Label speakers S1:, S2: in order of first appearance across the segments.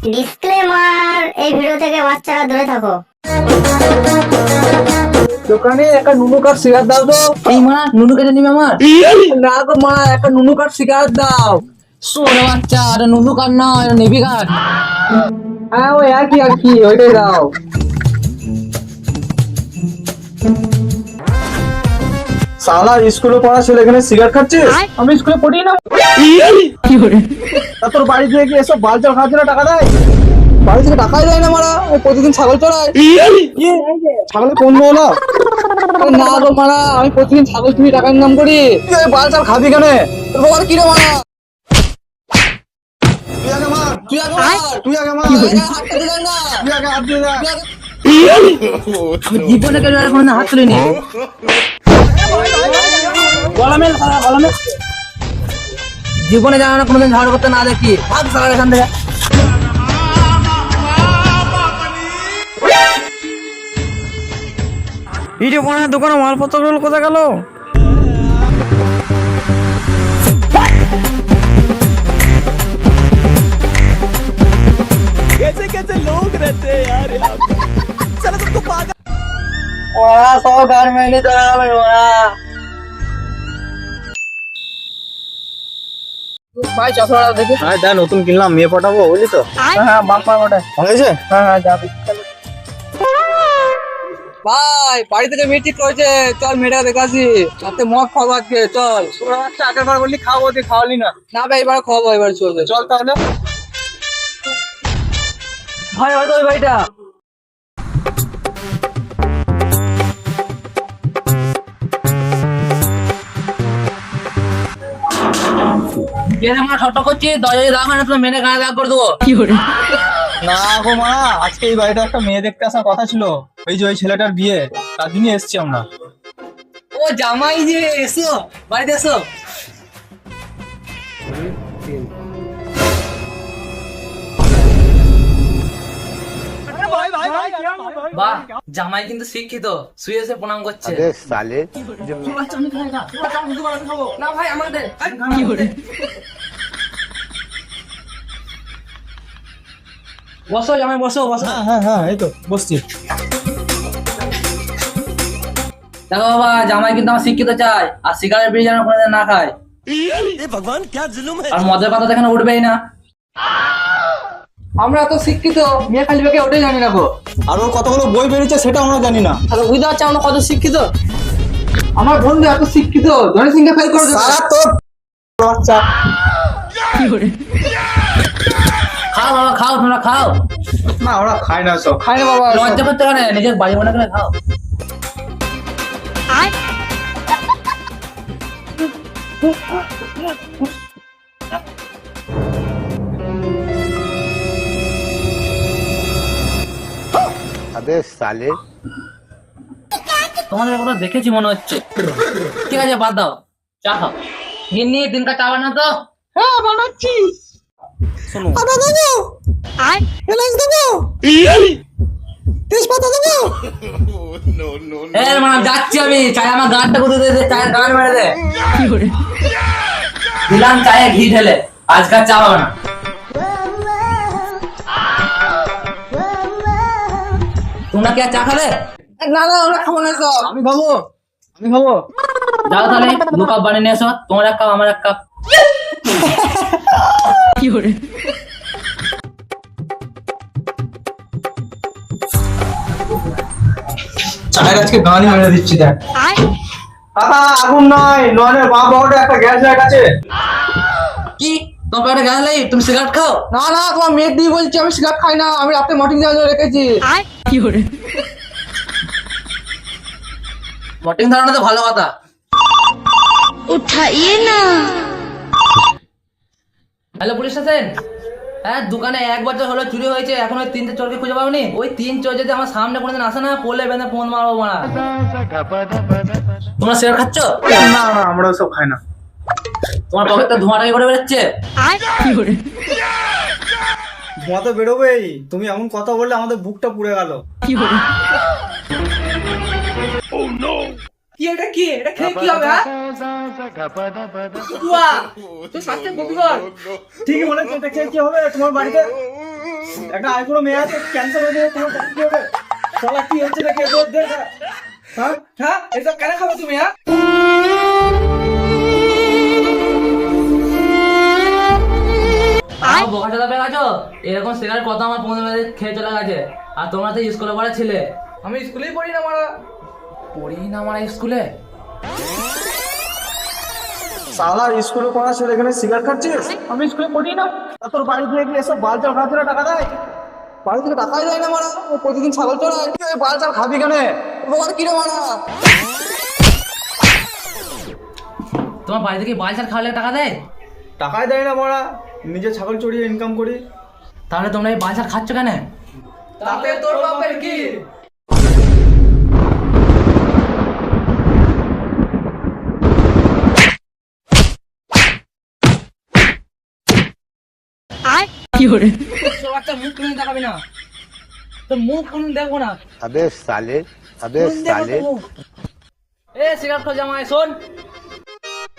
S1: Disclaimer, এই video থেকে বাচ্চারা দূরে থাকো।
S2: দোকানে একটা নুনু কাঠ সিগারেট দাও তো।
S3: এই মা নুনু কেটে নিবে আমার?
S2: না গো মা, একটা নুনু কাঠ সিগারেট দাও।
S3: সোরে বাচ্চা, এটা নুনু কাঠ না, এটা নেভি কাঠ।
S2: হ্যাঁ ওই একই আর কি, ওইটাই দাও। সালা স্কুলে পড়া ছেলে এখানে সিগারেট খাচ্ছিস? আমি স্কুলে পড়ি না। তা তোর বাড়ি থেকে কি এসব বালচাল খাওয়ার জন্য টাকা দেয়? বাড়ি থেকে টাকাই দেয় না মারা, ওই প্রতিদিন ছাগল চড়ায়। ছাগলের কোন হলো? না গো মারা, আমি প্রতিদিন ছাগল তুমি টাকা ইনকাম করি। তুই ওই বালচাল খাবি কেন? তোর বাবার কি রে মারা? তুই আগে মার, তুই আগে মার, তুই আগে মার, হাতটা দে না, তুই আগে হাত দিয়ে দে।
S3: আমি জীবনে কেন আর কোনো হাত তুলিনি। জীবনে জানা না কোনোদিন ঝগড়া করতে না দেখি, ভাগ সারা এখান থেকে।
S4: ভিডিও বানানোর দোকানে মালপত্রগুলো কোথায় গেল? कैसे कैसे लोग रहते हैं यार यहाँ पे। साला तुमको पागल।
S2: ওরা সব গান মেনে চলে যাবে ওরা। ভাই চশমাটা দেখি।
S4: হ্যাঁ যা নতুন কিনলাম, মেয়ে পটাবো বুঝলি তো।
S2: হ্যাঁ বাম্পার ওটা
S4: ভালো হয়েছে?
S2: হ্যাঁ যাবি। ভাই বাড়ি থেকে মিষ্টি করেছে, চল মেয়েটা দেখাছি, সাথে মগ খাবো আজকে, চল। আগের বার বললি খাবো, তুই খাওয়ালি না। না ভাই এবার খাবো, এবার চলবে, চল তাহলে। ভাই হয়তো ওই ভাইটা।
S4: না গো মা, আজকে এই বাড়িটা একটা মেয়ে দেখতে আসার কথা ছিল, ওই যে ওই ছেলেটার বিয়ে, তার জন্যই এসছি আমরা।
S3: ও জামাই যে, এসো বাড়িতে এসো। বাহ, জামাই কিন্তু শিক্ষিত, শুয়ে শুয়ে প্রণাম করছে।
S2: না ভাই আমাদের
S3: বসো জামাই, বসো বসো।
S4: হ্যাঁ হ্যাঁ এই তো বসছি।
S3: দেখো বাবা, জামাই কিন্তু আমার শিক্ষিত চাই, আর সিগারেট বিড়ি যেন কোনোদিন না খায়।
S4: ভগবান क्या जुल्म है।
S3: আর মদের কথা তো এখানে উঠবেই না।
S2: আমরা তো শিক্ষিত, মেয়ে খালি বেঁকে ওটাই জানি না গো।
S4: আর ওর কতগুলো বই বেরিয়েছে সেটা আমরা জানি না।
S2: তাহলে বুঝতে পারছি আমরা কত শিক্ষিত। আমার বন্ধু এত শিক্ষিত, জনি সিংকে ফেল করে দেবে।
S4: সারা তোর বাচ্চা।
S3: খাও বাবা, খাও, তোমরা খাও।
S4: না ওরা খায় না সব।
S2: খাই না বাবা।
S3: লজ্জা করতে কেন, নিজের বাড়ি মনে করে খাও।
S5: अबे साले
S3: তোমাদের কথা দেখেছি মনে হচ্ছে। ঠিক আছে বাদ দাও, চা খাও। গিন্নি দিনকা চা বানা তো।
S2: হ্যাঁ বানাচ্ছি।
S4: শোনো
S2: আদা দেবো, এলাচ দেবো, তেজপাতা দেবো।
S3: এ মানে যাচ্ছি আমি, চায় আমার গানটা কোথায় দে, চায়ের গান মেরে দে। দিলাম চায়ে ঘি ঢেলে, আজকাল চা হবে না। তোমরা কি আর চা খাবে?
S2: না না আমরা খাবো না সব।
S4: আমি খাবো, আমি খাবো।
S3: যাও তাহলে 2 কাপ বানিয়ে নিয়ে এসো, তোমার 1 কাপ আমার 1 কাপ।
S4: চায়ের আজকে গানই মেরে দিচ্ছি দেখ। কাকা আগুন নাই, নয়নের বাঁ বাহুতে একটা গ্যাস লাইট আছে।
S3: কি তোমার পেটে গ্যাস লাগি, তুমি সিগারেট খাও?
S2: না না তোমার মেয়ে দিয়ে বলছি, আমি সিগারেট খাই না, আমি রাতে মর্টিং দেওয়ার জন্য রেখেছি।
S3: মর্টিং ধারণা তো ভালো কথা।
S1: উঠাইয়ে না।
S3: Hello police station. হ্যাঁ দোকানে 1 বছর হলো চুরি হয়েছে, এখন ওই 3টে চোরকে খুঁজে পাওনি? ওই 3 চোর যদি আমার সামনে কোনোদিন আসে না, পড়লে বেঁধে ফোন মারবো মারা। তোমরা সিগারেট খাচ্ছ?
S4: না না আমরা সব খাই না।
S3: তোমার পকেটটা ধোঁয়াটাকে করে বেরোচ্ছে।
S4: ধোঁয়া তো বেরোবেই, তুমি এমন কথা বললে আমাদের বুকটা পুড়ে গেল।
S3: কি এটা কি এটা খেয়ে কি হবে হ্যাঁ বাহ তুই স্বাস্থ্য কপি কর
S2: ঠিকই মনে হচ্ছে, এটা খেয়ে কি হবে? তোমার বাড়িতে একটা আইবুড়ো মেয়ে আছে, ক্যান্সার হয়ে যাবে, তোমার কি হবে? শালা কি হচ্ছে এটা খেয়ে? দেখ
S3: হ্যাঁ হ্যাঁ এসব কেন খাবো তুমি হ্যাঁ আমার বোকা চোদা পেয়ে গেছো, এরকম শেখার কথা আমার 15 মিনিট খেয়ে চলে গেছে। আর তোমরা তো স্কুলে পড়া ছেলে, আমি স্কুলেই পড়ি না মারা, পড়ি না মারা স্কুলে।
S2: শালা স্কুলে পড়া ছেলে এখানে সিগারেট খাচ্ছিস? আমি স্কুলে পড়ি না। তা তোর বাড়ি থেকে কি এসব বাল চাল খাওয়ার জন্য টাকা দেয়? বাড়ি থেকে টাকাই দেয় না মারা, ও প্রতিদিন ছাগল চড়ায়। তুই বাল চাল খাবি কেন? তোমার কি রে মারা?
S3: তোমার বাড়ি থেকে বালচাল খাওয়ালে টাকা দেয়?
S2: টাকাই দেয় না মারা, নিজে ছাগল চড়িয়ে ইনকাম করি।
S3: তাহলে তোমরা এই বালচাল খাচ্ছ কেন? তাতে তোর বাপের কি? কি করে একটা মুখ কোনদিন দেখাবি না, তোর মুখ কোনদিন দেখবো না।
S5: अबे साले अबे साले
S3: এ সিগারেট খোঁজ জামাই শোন,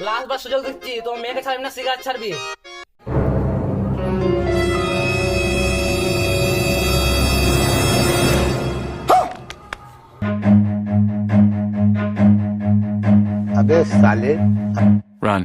S3: লাস্ট বার সুযোগ দিচ্ছি, তোর মেয়েকে ছাড়বি না সিগারেট ছাড়বি।
S5: अबे साले
S6: Run.